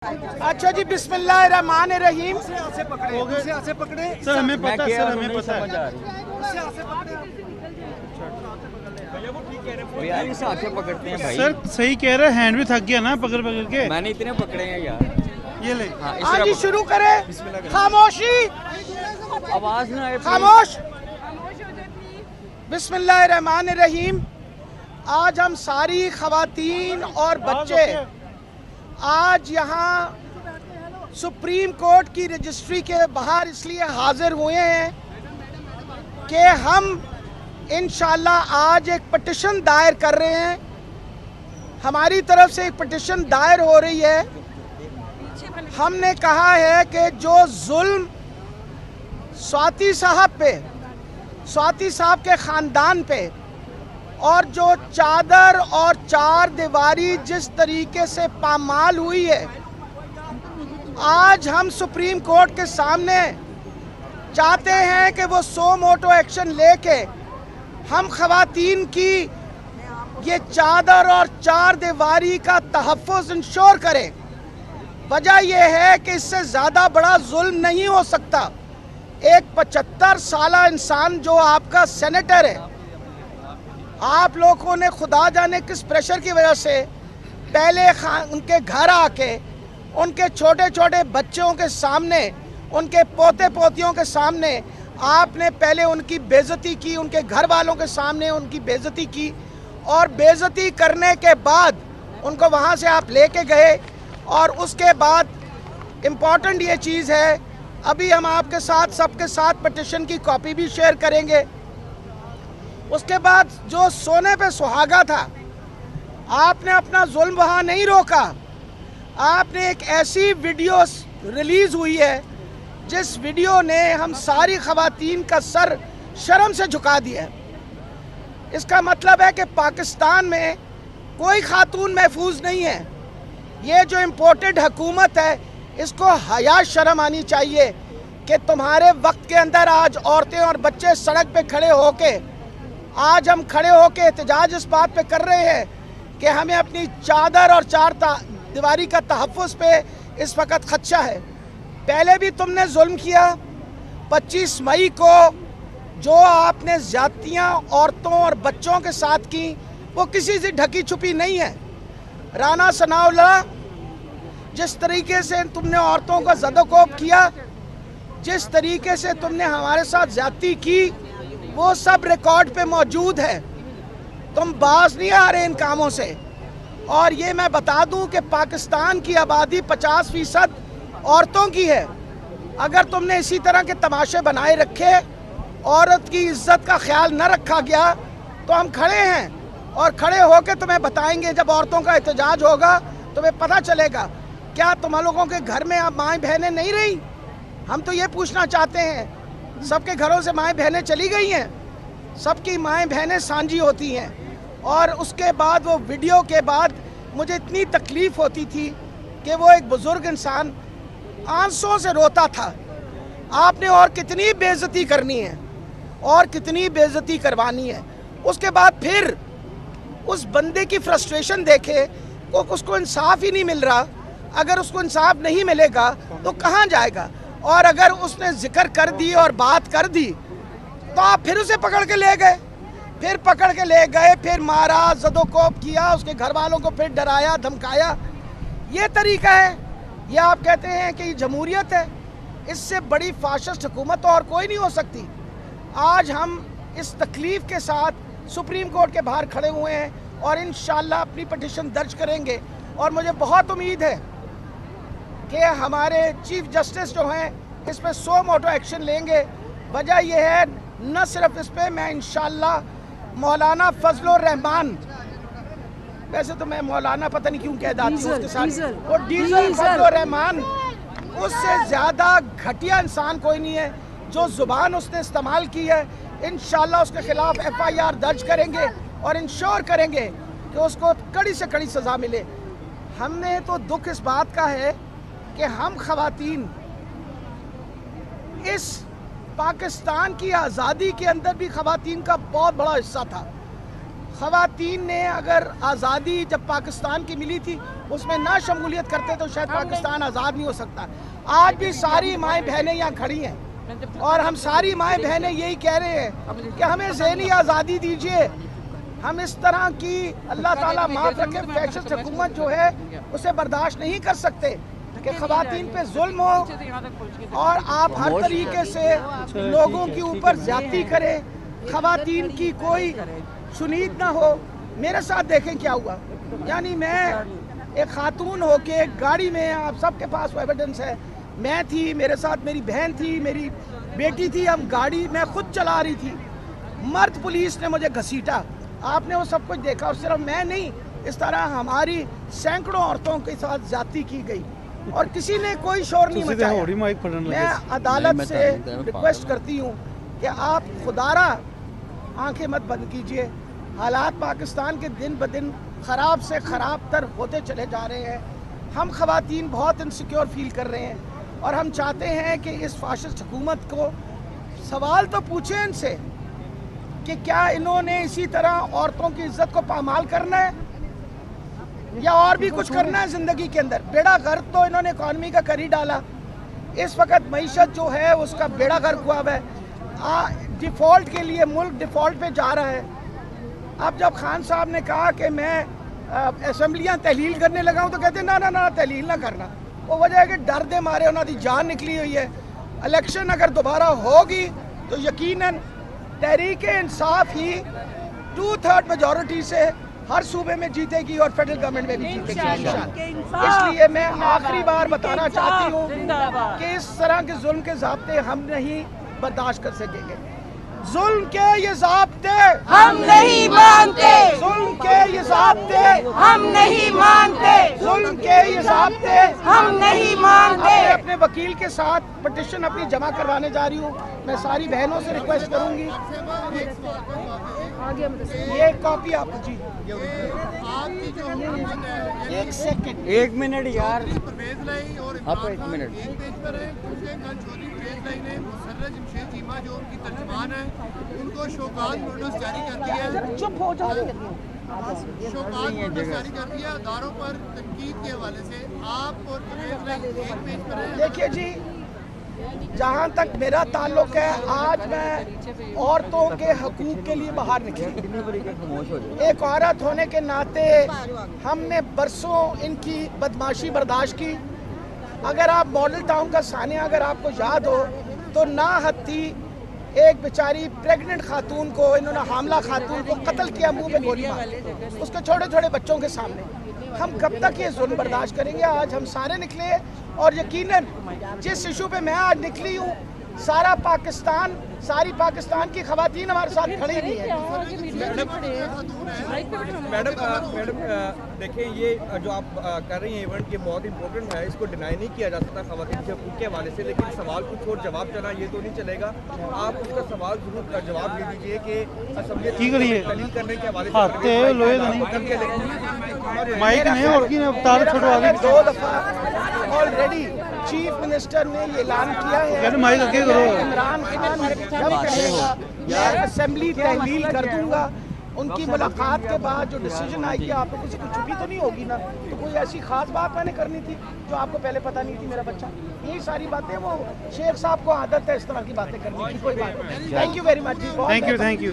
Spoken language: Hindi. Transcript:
अच्छा जी, बिस्मिल्लाहिर्रहमानिर्रहीम। पकड़े सर, हमें पता है, सर हमें पता है। यार इसे हाथ से पकड़ते हैं भाई। सर सही कह रहे हैं, हैंड भी थक गया ना पकड़ पकड़ के। मैंने इतने पकड़े हैं यार। ये ले। हाँ जी, शुरू करें। खामोशी, आवाज ना आए। खामोश। बिस्मिल्लाहिर्रहमानिर्रहीम। आज हम सारी खवातीन और बच्चे आज यहाँ सुप्रीम कोर्ट की रजिस्ट्री के बाहर इसलिए हाजिर हुए हैं कि हम इंशाल्लाह आज एक पिटिशन दायर कर रहे हैं। हमारी तरफ से एक पिटिशन दायर हो रही है। हमने कहा है कि जो जुल्म स्वाति साहब पे, स्वाति साहब के ख़ानदान पे और जो चादर और चार दीवारी जिस तरीके से पामाल हुई है, आज हम सुप्रीम कोर्ट के सामने चाहते हैं कि वो सो मोटो एक्शन लेके हम खवातीन की ये चादर और चार दीवारी का तहफ़्फ़ुज़ इंश्योर करें। वजह यह है कि इससे ज़्यादा बड़ा जुल्म नहीं हो सकता। एक 75 साला इंसान जो आपका सेनेटर है, आप लोगों ने खुदा जाने किस प्रेशर की वजह से पहले उनके घर आके उनके छोटे छोटे बच्चों के सामने, उनके पोते पोतियों के सामने आपने पहले उनकी बेइज्जती की, उनके घर वालों के सामने उनकी बेइज्जती की, और बेइज्जती करने के बाद उनको वहाँ से आप लेके गए। और उसके बाद इम्पॉर्टेंट ये चीज़ है, अभी हम आपके साथ सबके साथ पिटिशन की कॉपी भी शेयर करेंगे। उसके बाद जो सोने पे सुहागा था, आपने अपना जुल्म वहाँ नहीं रोका। आपने एक ऐसी वीडियो रिलीज़ हुई है जिस वीडियो ने हम सारी खवातीन का सर शर्म से झुका दिया है। इसका मतलब है कि पाकिस्तान में कोई खातून महफूज नहीं है। ये जो इम्पोर्टेड हुकूमत है, इसको हया शर्म आनी चाहिए कि तुम्हारे वक्त के अंदर आज औरतें और बच्चे सड़क पे खड़े होके, आज हम खड़े होके एहतजाज इस बात पे कर रहे हैं कि हमें अपनी चादर और चार दीवारी का तहफ़्फ़ुज़ पे इस वक्त खदशा है। पहले भी तुमने जुल्म किया। 25 मई को जो आपने ज़्यादतियाँ औरतों और बच्चों के साथ की, वो किसी से ढकी छुपी नहीं है। राना सनाउल्लाह, जिस तरीके से तुमने औरतों का ज़दोकोब किया, जिस तरीके से तुमने हमारे साथ ज़्यादती की, वो सब रिकॉर्ड पे मौजूद है। तुम बाज नहीं आ रहे इन कामों से। और ये मैं बता दूं कि पाकिस्तान की आबादी 50% औरतों की है। अगर तुमने इसी तरह के तमाशे बनाए रखे, औरत की इज्जत का ख्याल न रखा गया, तो हम खड़े हैं और खड़े होकर तुम्हें बताएंगे। जब औरतों का एहतजाज होगा तुम्हें पता चलेगा। क्या तुम लोगों के घर में अब माएँ बहनें नहीं रही? हम तो ये पूछना चाहते हैं। सबके घरों से माएँ बहनें चली गई हैं, सबकी माएँ बहनें सांझी होती हैं। और उसके बाद वो वीडियो के बाद मुझे इतनी तकलीफ़ होती थी कि वो एक बुज़ुर्ग इंसान आंसुओं से रोता था। आपने और कितनी बेइज्जती करनी है और कितनी बेइज्जती करवानी है। उसके बाद फिर उस बंदे की फ्रस्ट्रेशन देखे, उसको इंसाफ ही नहीं मिल रहा। अगर उसको इंसाफ नहीं मिलेगा तो कहाँ जाएगा? और अगर उसने जिक्र कर दी और बात कर दी तो आप फिर उसे पकड़ के ले गए, फिर पकड़ के ले गए, फिर मारा, ज़दोकोब किया, उसके घर वालों को फिर डराया धमकाया। ये तरीका है? ये आप कहते हैं कि जमहूरियत है? इससे बड़ी फाशिस्ट हुकूमत तो और कोई नहीं हो सकती। आज हम इस तकलीफ़ के साथ सुप्रीम कोर्ट के बाहर खड़े हुए हैं और इंशाल्लाह अपनी पिटिशन दर्ज करेंगे। और मुझे बहुत उम्मीद है कि हमारे चीफ जस्टिस जो हैं इस पर सो मोटो एक्शन लेंगे। वजह यह है, न सिर्फ इस पर, मैं इंशाल्लाह मौलाना फजलुर रहमान, वैसे तो मैं मौलाना पता नहीं क्यों कह जाती हूँ उसके साथ, वो डीजल फजलुर रहमान, उससे ज़्यादा घटिया इंसान कोई नहीं है। जो ज़ुबान उसने इस्तेमाल की है, इंशाल्लाह उसके ख़िलाफ़ FIR दर्ज करेंगे और इंश्योर करेंगे कि उसको कड़ी से कड़ी सज़ा मिले। हमने तो दुख इस बात का है कि हम खवातीन इस पाकिस्तान की आज़ादी के अंदर भी खवातीन का बहुत बड़ा हिस्सा था। खवातीन ने अगर आज़ादी जब पाकिस्तान की मिली थी उसमें ना शमूलियत करते तो शायद पाकिस्तान आज़ाद नहीं हो सकता। आज भी सारी माएँ बहनें यहाँ खड़ी हैं और हम सारी माएँ बहनें यही कह रहे हैं कि हमें ज़हनी आज़ादी दीजिए। हम इस तरह की अल्लाह ताला माफ़ रखे फैशिस्ट हुकूमत जो है उसे बर्दाश्त नहीं कर सकते कि खवातीन पे जुल्म हो और आप हर तरीके से लोगों के ऊपर ज्यादती करें, खवातीन की कोई सुनीद ना हो। मेरे साथ देखें क्या हुआ, यानी मैं एक खातून होके एक गाड़ी में, आप सबके पास वो एविडेंस है, मैं थी, मेरे साथ मेरी बहन थी, मेरी बेटी थी, हम गाड़ी मैं खुद चला रही थी, मर्द पुलिस ने मुझे घसीटा। आपने वो सब कुछ देखा और सिर्फ मैं नहीं, इस तरह हमारी सैकड़ों औरतों के साथ ज्यादती की गई और किसी ने कोई शोर नहीं मचाया। मैं अदालत से रिक्वेस्ट करती हूँ कि आप खुदारा आंखें मत बंद कीजिए। हालात पाकिस्तान के दिन ब दिन ख़राब से ख़राब तर होते चले जा रहे हैं। हम खवातीन बहुत इनसिक्योर फील कर रहे हैं और हम चाहते हैं कि इस फाशिस्ट हुकूमत को सवाल तो पूछें इनसे कि क्या इन्होंने इसी तरह औरतों की इज्जत को पामाल करना है या और भी कुछ करना है ज़िंदगी के अंदर। बेड़ा गर्क तो इन्होंने इकॉनमी का कर ही डाला। इस वक्त मईशत जो है उसका बेड़ा गर्क हुआ है। डिफ़ॉल्ट के लिए मुल्क डिफ़ॉल्ट पे जा रहा है। अब जब खान साहब ने कहा कि मैं असम्बलियाँ तहलील करने लगा हूँ तो कहते ना ना ना तहलील ना करना। वो वजह है कि डर दे मारे उन्होंने जान निकली हुई है। इलेक्शन अगर दोबारा होगी तो यकीनन तहरीक इंसाफ ही 2/3 मेजॉरिटी से हर सूबे में जीतेगी और फेडरल गवर्नमेंट में भी जीतेगी। इसलिए मैं आखिरी बार बताना चाहती हूँ कि इस तरह के जुल्म के ज़ाब्ते हम नहीं बर्दाश्त कर सकेंगे। जुल्म के ये ज़ाब्ते हम नहीं मानते, जुल्म के ये ज़ाब्ते हम नहीं मानते, जुल्म के ये ज़ाब्ते हम नहीं मानते। मैं अपने वकील के साथ पिटिशन अपनी जमा करवाने जा रही हूँ। मैं सारी बहनों से रिक्वेस्ट करूँगी, ये कॉपी आपको जी। एक सेकंड, 1 मिनट यार, आप 1 मिनट। जो उनकी तर्जुमान है उनको शोकाज नोटिस जारी कर दिया है। चुप हो जाओ। शोकाज नोटिस जारी कर दिया अदारों पर तनकीद के हवाले से। आप और एक पेज पर हैं। देखिए जी, जहाँ तक मेरा ताल्लुक है, आज मैं औरतों के हकूक के लिए बाहर निकली। एक औरत होने के नाते हमने बरसों इनकी बदमाशी बर्दाश्त की। अगर आप मॉडल टाउन का सानिया अगर आपको याद हो तो ना हत्ती एक बेचारी प्रेग्नेंट खातून को, इन्होंने हामला खातून को कत्ल किया, मुंह पे गोली मार, उसके छोटे छोटे बच्चों के सामने। हम कब तक ये जुल्म बर्दाश्त करेंगे? आज हम सारे निकले और यकीनन जिस इशू पे मैं आज निकली हूँ, सारा पाकिस्तान, सारी पाकिस्तान की खवातीन हमारे साथ खड़ी हुई है। मैडम देखिए, ये जो आप कर रही हैं इवेंट, ये बहुत इंपॉर्टेंट है, इसको डिनाई नहीं किया जा सकता खवातीन के हकूक़ के हवाले से, लेकिन सवाल कुछ और जवाब चला ये तो नहीं चलेगा। आप उसका सवाल जरूर जवाब दे दीजिए कि असम्बली तहलील करने के हवाले से 2 दफ़ा ऑलरेडी चीफ मिनिस्टर ने ये ऐलान किया है, इमरान खान जब कहेगा मैं असेंबली तहलील कर दूंगा। उनकी मुलाकात के बाद जो डिसीजन आएगी, आप लोगों से कुछ छुपी तो नहीं होगी ना? तो कोई ऐसी खास बात मैंने करनी थी जो आपको पहले पता नहीं थी? मेरा बच्चा, यही सारी बातें, वो शेख साहब को आदत है इस तरह की बातें करने की। कोई बात नहीं। Thank you very much. Thank you.